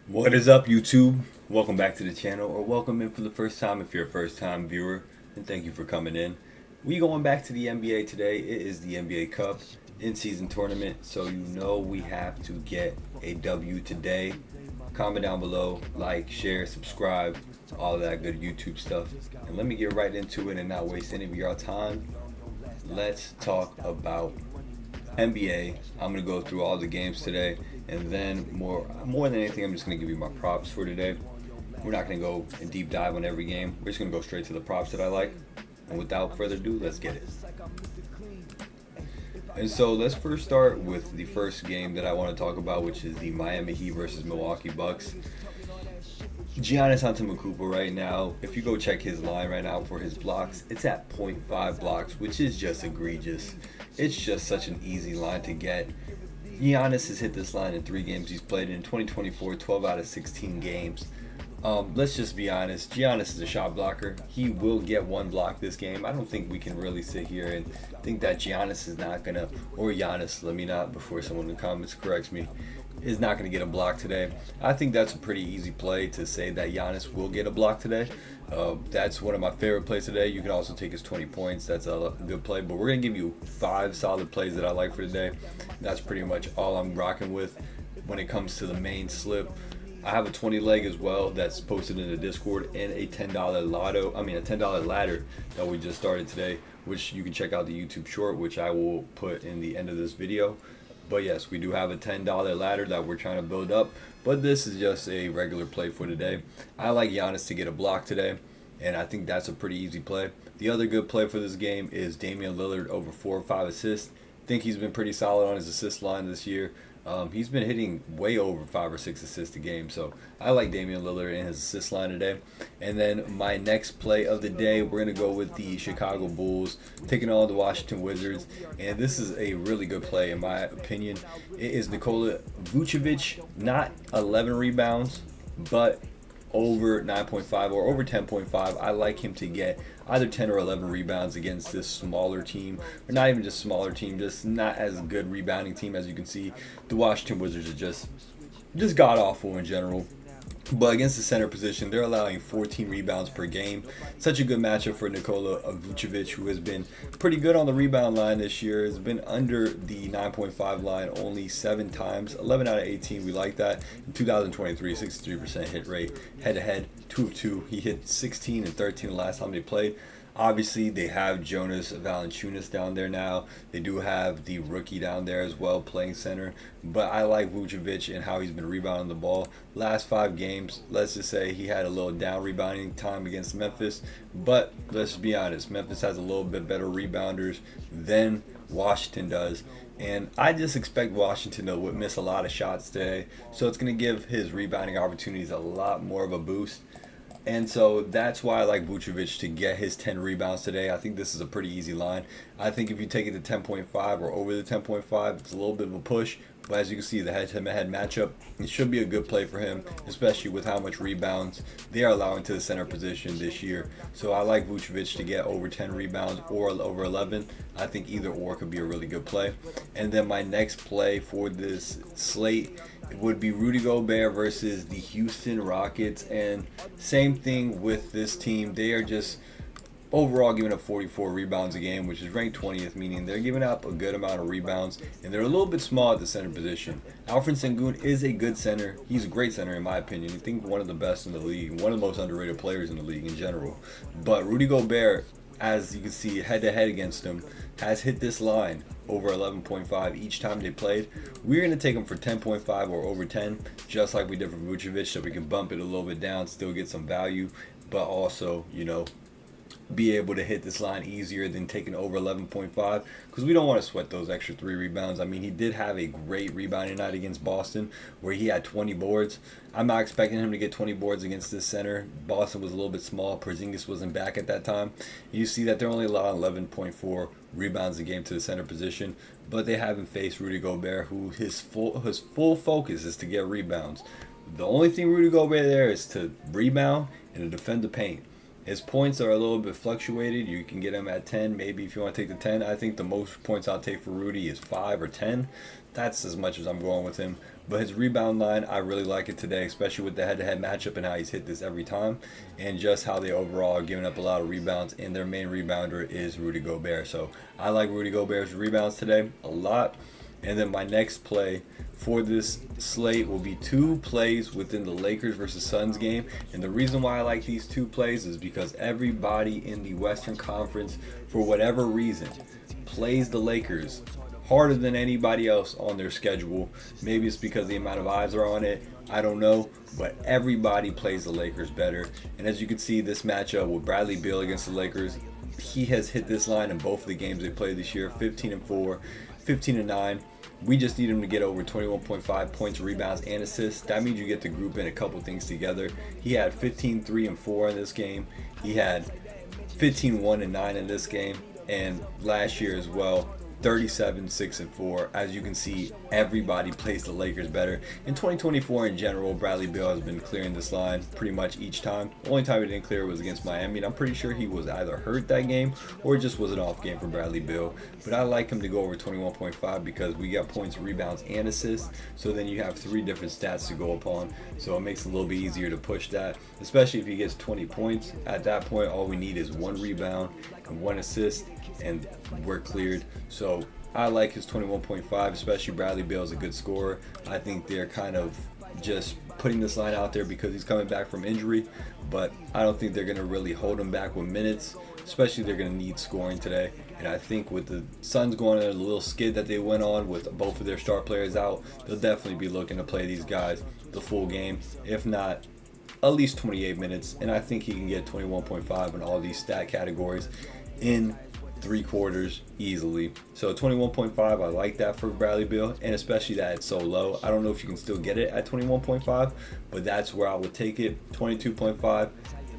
What is up, YouTube? Welcome back to the channel, or welcome in for the first time if you're a first time viewer, and thank you for coming in. We going back to the NBA today. It is the NBA Cup in-season tournament, so you know we have to get a W today. Comment down below, like, share, subscribe, all of that good YouTube stuff. And let me get right into it and not waste any of your time. Let's talk about NBA. I'm gonna go through all the games today, and then more than anything, I'm just gonna give you my props for today. We're not gonna go and deep dive on every game. We're just gonna go straight to the props that I like. And without further ado, let's get it. And so let's first start with the first game that I want to talk about, which is the Miami Heat versus Milwaukee Bucks. Giannis Antetokounmpo right now, if you go check his line right now for his blocks, it's at .5 blocks, which is just egregious. It's just such an easy line to get. Giannis has hit this line in 3 games he's played in 2024, 12 out of 16 games. Let's just be honest. Giannis is a shot blocker. He will get 1 block this game. I don't think we can really sit here and think that Giannis is not gonna, or Giannis, let me not, before someone in the comments corrects me, is not going to get a block today. I think that's a pretty easy play to say that Giannis will get a block today. That's one of my favorite plays today. You can also take his 20 points. That's a good play. But we're going to give you 5 solid plays that I like for today. That's pretty much all I'm rocking with when it comes to the main slip. I have a 20 leg as well that's posted in the Discord, and a $10 ladder that we just started today, which you can check out the YouTube short, which I will put in the end of this video. But yes, we do have a $10 ladder that we're trying to build up, but this is just a regular play for today. I like Giannis to get a block today, and I think that's a pretty easy play. The other good play for this game is Damian Lillard over 4 or 5 assists. I think he's been pretty solid on his assist line this year. He's been hitting way over 5 or 6 assists a game, so I like Damian Lillard in his assist line today. And then my next play of the day, we're going to go with the Chicago Bulls taking on the Washington Wizards, and this is a really good play in my opinion. It is Nikola Vucevic, not 11 rebounds, but over 9.5 or over 10.5. I like him to get either 10 or 11 rebounds against this smaller team, or not even just smaller team, just not as good rebounding team. As you can see, the Washington Wizards are just god awful in general. But against the center position, they're allowing 14 rebounds per game. Such a good matchup for Nikola Vucevic, who has been pretty good on the rebound line this year. Has been under the 9.5 line only 7 times, 11 out of 18. We like that. In 2023, 63% hit rate. Head-to-head, 2 of 2. He hit 16 and 13 the last time they played. Obviously, they have Jonas Valanciunas down there now. They do have the rookie down there as well playing center. But I like Vucevic and how he's been rebounding the ball. Last 5 games, let's just say he had a little down rebounding time against Memphis. But let's be honest, Memphis has a little bit better rebounders than Washington does. And I just expect Washington to miss a lot of shots today. So it's going to give his rebounding opportunities a lot more of a boost. And so that's why I like Vucevic to get his 10 rebounds today. I think this is a pretty easy line. I think if you take it to 10.5 or over the 10.5, it's a little bit of a push. But as you can see, the head-to-head matchup, it should be a good play for him, especially with how much rebounds they are allowing to the center position this year. So I like Vucevic to get over 10 rebounds or over 11. I think either or could be a really good play. And then my next play for this slate would be Rudy Gobert versus the Houston Rockets. And same thing with this team. They are just overall giving up 44 rebounds a game, which is ranked 20th, meaning they're giving up a good amount of rebounds, and they're a little bit small at the center position. Alfred Sengun is a good center. He's a great center in my opinion. I think one of the best in the league, one of the most underrated players in the league in general. But Rudy Gobert, as you can see head-to-head against him, has hit this line over 11.5 each time they played. We're going to take him for 10.5 or over 10, just like we did for Vucevic, so we can bump it a little bit down, still get some value, but also, be able to hit this line easier than taking over 11.5, because we don't want to sweat those extra 3 rebounds. I mean, he did have a great rebounding night against Boston where he had 20 boards. I'm not expecting him to get 20 boards against this center. Boston was a little bit small. Porzingis wasn't back at that time. You see that they're only allowing 11.4 rebounds a game to the center position, but they haven't faced Rudy Gobert, who his full focus is to get rebounds. The only thing Rudy Gobert there is to rebound and to defend the paint. His points are a little bit fluctuated. You can get him at 10, maybe if you want to take the 10. I think the most points I'll take for Rudy is 5 or 10. That's as much as I'm going with him. But his rebound line, I really like it today, especially with the head-to-head matchup and how he's hit this every time, and just how they overall are giving up a lot of rebounds. And their main rebounder is Rudy Gobert. So I like Rudy Gobert's rebounds today a lot. And then my next play for this slate will be 2 plays within the Lakers versus Suns game. And the reason why I like these 2 plays is because everybody in the Western Conference, for whatever reason, plays the Lakers harder than anybody else on their schedule. Maybe it's because the amount of eyes are on it, I don't know, but everybody plays the Lakers better. And as you can see, this matchup with Bradley Beal against the Lakers, he has hit this line in both of the games they played this year, 15-4, 15-9. We just need him to get over 21.5 points, rebounds, and assists. That means you get to group in a couple things together. He had 15, 3, and 4 in this game. He had 15, 1, and 9 in this game. And last year as well, 37, 6, and 4. As you can see, everybody plays the Lakers better. In 2024 in general, Bradley Beal has been clearing this line pretty much each time. The only time he didn't clear was against Miami, and I'm pretty sure he was either hurt that game or it just was an off game for Bradley Beal. But I like him to go over 21.5 because we got points, rebounds, and assists. So then you have 3 different stats to go upon. So it makes it a little bit easier to push that, especially if he gets 20 points. At that point, all we need is 1 rebound and 1 assist, and we're cleared. So I like his 21.5, especially Bradley Beal is a good scorer. I think they're kind of just putting this line out there because he's coming back from injury, but I don't think they're going to really hold him back with minutes, especially they're going to need scoring today. And I think with the Suns going on a little skid that they went on with both of their star players out, they'll definitely be looking to play these guys the full game, if not at least 28 minutes. And I think he can get 21.5 in all these stat categories in 3 quarters easily. So 21.5, I like that for Bradley Beal, and especially that it's so low. I don't know if you can still get it at 21.5, but that's where I would take it. 22.5,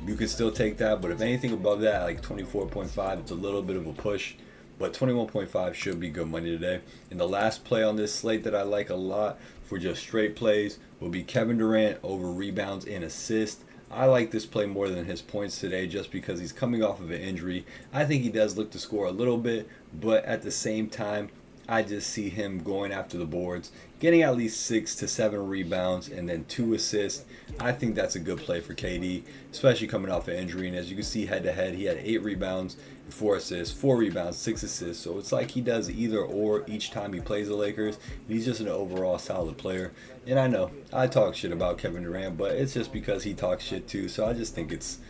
you could still take that, but if anything above that, like 24.5, it's a little bit of a push. But 21.5 should be good money today. And the last play on this slate that I like a lot for just straight plays will be Kevin Durant over rebounds and assists. I like this play more than his points today just because he's coming off of an injury. I think he does look to score a little bit, but at the same time, I just see him going after the boards, getting at least 6 to 7 rebounds and then 2 assists. I think that's a good play for KD, especially coming off an injury. And as you can see head to head, he had 8 rebounds and 4 assists, 4 rebounds, 6 assists. So it's like he does either or each time he plays the Lakers. He's just an overall solid player. And I know I talk shit about Kevin Durant, but it's just because he talks shit too. So I just think it's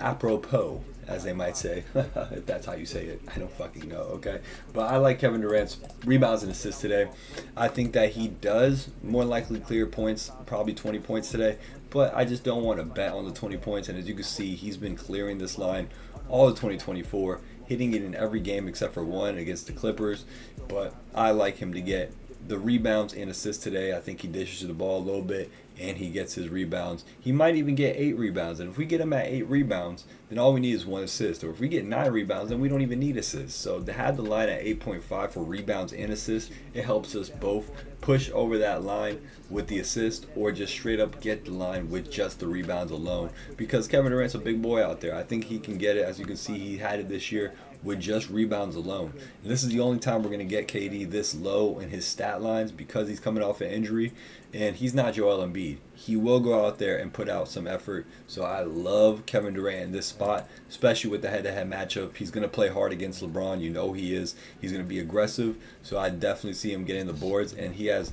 apropos, as they might say, if that's how you say it. I don't fucking know, okay? But I like Kevin Durant's rebounds and assists today. I think that he does more likely clear points, probably 20 points today, but I just don't want to bet on the 20 points. And as you can see, he's been clearing this line all of 2024, hitting it in every game except for one against the Clippers. But I like him to get the rebounds and assists today. I think he dishes the ball a little bit and he gets his rebounds. He might even get 8 rebounds. And if we get him at 8 rebounds, then all we need is 1 assist. Or if we get 9 rebounds, then we don't even need assists. So to have the line at 8.5 for rebounds and assists, it helps us both push over that line with the assist or just straight up get the line with just the rebounds alone. Because Kevin Durant's a big boy out there. I think he can get it. As you can see, he had it this year with just rebounds alone. And this is the only time we're going to get KD this low in his stat lines because he's coming off an injury and he's not Joel Embiid. He will go out there and put out some effort. So I love Kevin Durant in this spot, especially with the head-to-head matchup. He's going to play hard against LeBron. You know he is. He's going to be aggressive. So I definitely see him getting the boards. And he has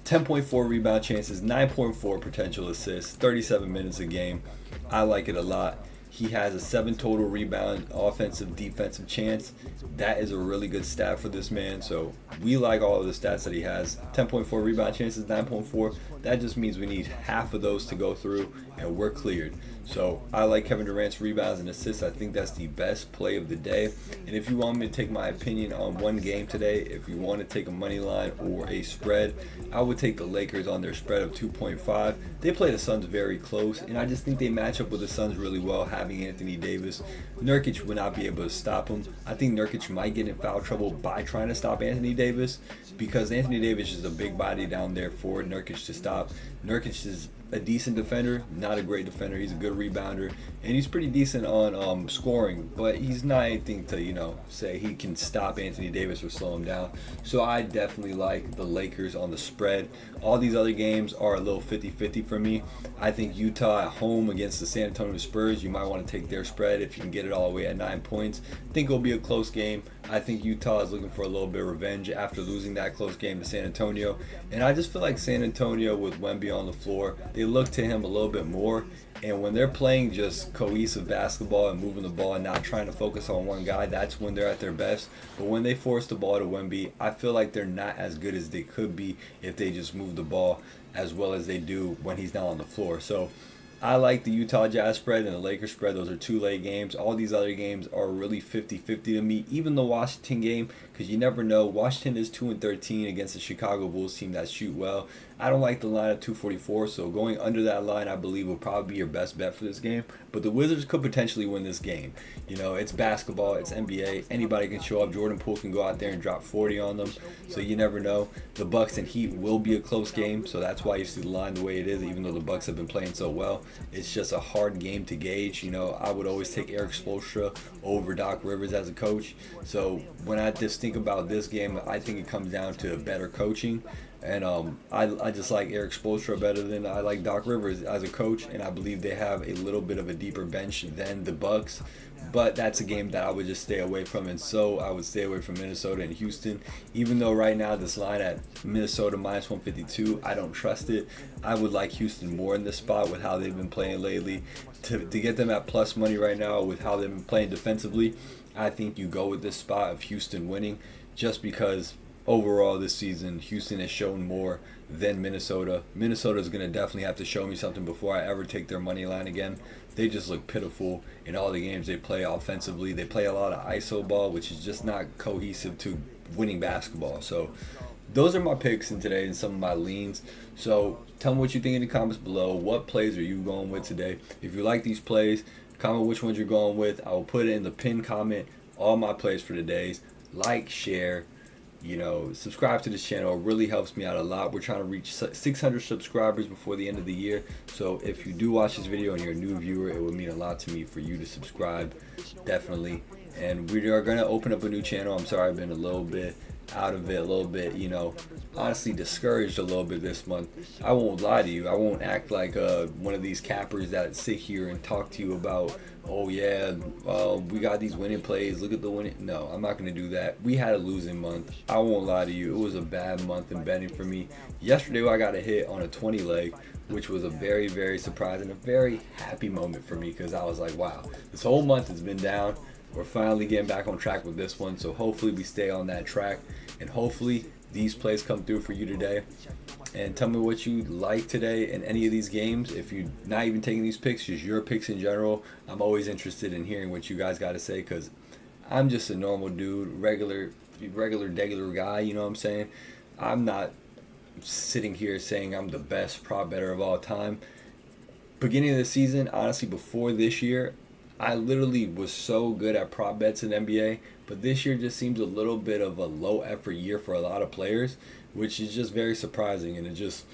10.4 rebound chances, 9.4 potential assists, 37 minutes a game. I like it a lot. He has a 7 total rebound, offensive, defensive chance. That is a really good stat for this man. So we like all of the stats that he has. 10.4 rebound chances, 9.4. That just means we need half of those to go through and we're cleared. So I like Kevin Durant's rebounds and assists. I think that's the best play of the day. And if you want me to take my opinion on one game today, if you want to take a money line or a spread, I would take the Lakers on their spread of 2.5. They play the Suns very close, and I just think they match up with the Suns really well, having having Anthony Davis. Nurkic would not be able to stop him. I think Nurkic might get in foul trouble by trying to stop Anthony Davis, because Anthony Davis is a big body down there for Nurkic to stop. Nurkic is a decent defender, not a great defender. He's a good rebounder, and he's pretty decent on scoring, but he's not anything to, say he can stop Anthony Davis or slow him down. So I definitely like the Lakers on the spread. All these other games are a little 50-50 for me. I think Utah at home against the San Antonio Spurs, you might want to take their spread if you can get it all the way at 9 points. I think it'll be a close game. I think Utah is looking for a little bit of revenge after losing that close game to San Antonio. And I just feel like San Antonio, with Wemby on the floor, they look to him a little bit more. And when they're playing just cohesive basketball and moving the ball and not trying to focus on one guy, that's when they're at their best. But when they force the ball to Wemby, I feel like they're not as good as they could be if they just move the ball as well as they do when he's not on the floor. So I like the Utah Jazz spread and the Lakers spread. Those are two late games. All these other games are really 50-50 to me. Even the Washington game, because you never know. Washington is 2-13 against the Chicago Bulls team that shoot well. I don't like the line of 244, so going under that line, I believe, will probably be your best bet for this game. But the Wizards could potentially win this game. It's basketball, it's NBA. Anybody can show up. Jordan Poole can go out there and drop 40 on them, so you never know. The Bucks and Heat will be a close game, so that's why you see the line the way it is, even though the Bucks have been playing so well. It's just a hard game to gauge. I would always take Eric Spoelstra over Doc Rivers as a coach. So when I just think about this game, I think it comes down to better coaching. And I just like Eric Spoelstra better than I like Doc Rivers as a coach, and I believe they have a little bit of a deeper bench than the Bucks. But that's a game that I would just stay away from, and so I would stay away from Minnesota and Houston. Even though right now this line at Minnesota minus 152, I don't trust it. I would like Houston more in this spot with how they've been playing lately. To get them at plus money right now with how they've been playing defensively, I think you go with this spot of Houston winning, just because overall this season Houston has shown more than Minnesota. Minnesota is going to definitely have to show me something before I ever take their money line again. They just look pitiful in all the games they play offensively. They play a lot of ISO ball, which is just not cohesive to winning basketball. So those are my picks in today and some of my leans. So tell me what you think in the comments below. What plays are you going with today? If you like these plays, comment which ones you're going with. I will put it in the pinned comment, all my plays for the days. Like, share, subscribe to this channel. It really helps me out a lot. We're trying to reach 600 subscribers before the end of the year. So if you do watch this video and you're a new viewer, it would mean a lot to me for you to subscribe, definitely. And we are going to open up a new channel. I'm sorry I've been a little bit out of it, a little bit, honestly discouraged a little bit this month. I won't lie to you. I won't act like one of these cappers that sit here and talk to you about, oh yeah, we got these winning plays, look at the winning. No, I'm not going to do that. We had a losing month. I won't lie to you. It was a bad month in betting for me. Yesterday I got a hit on a 20 leg, which was a very, very surprising, a very happy moment for me, because I was like, wow, this whole month has been down. We're finally getting back on track with this one, so hopefully we stay on that track, and hopefully these plays come through for you today. And tell me what you like today in any of these games. If you're not even taking these picks, just your picks in general, I'm always interested in hearing what you guys got to say, because I'm just a normal dude, regular guy, you know what I'm saying? I'm not sitting here saying I'm the best prop bettor of all time. Beginning of the season, honestly, before this year, I literally was so good at prop bets in NBA, but this year just seems a little bit of a low effort year for a lot of players, which is just very surprising, and it just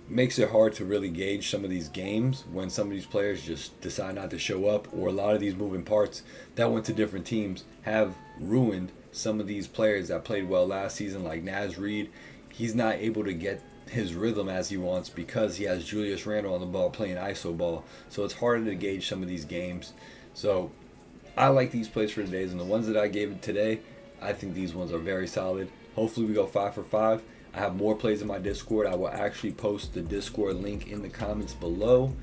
makes it hard to really gauge some of these games when some of these players just decide not to show up, or a lot of these moving parts that went to different teams have ruined some of these players that played well last season, like Naz Reid. He's not able to get his rhythm as he wants because he has Julius Randle on the ball playing ISO ball, so it's harder to gauge some of these games. So I like these plays for today's, and the ones that I gave it today, I think these ones are very solid. Hopefully we go 5 for 5. I have more plays in my Discord. I will actually post the Discord link in the comments below,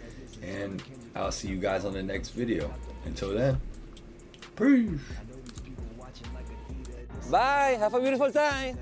and I'll see you guys on the next video. Until then, peace. Bye. Have a beautiful time.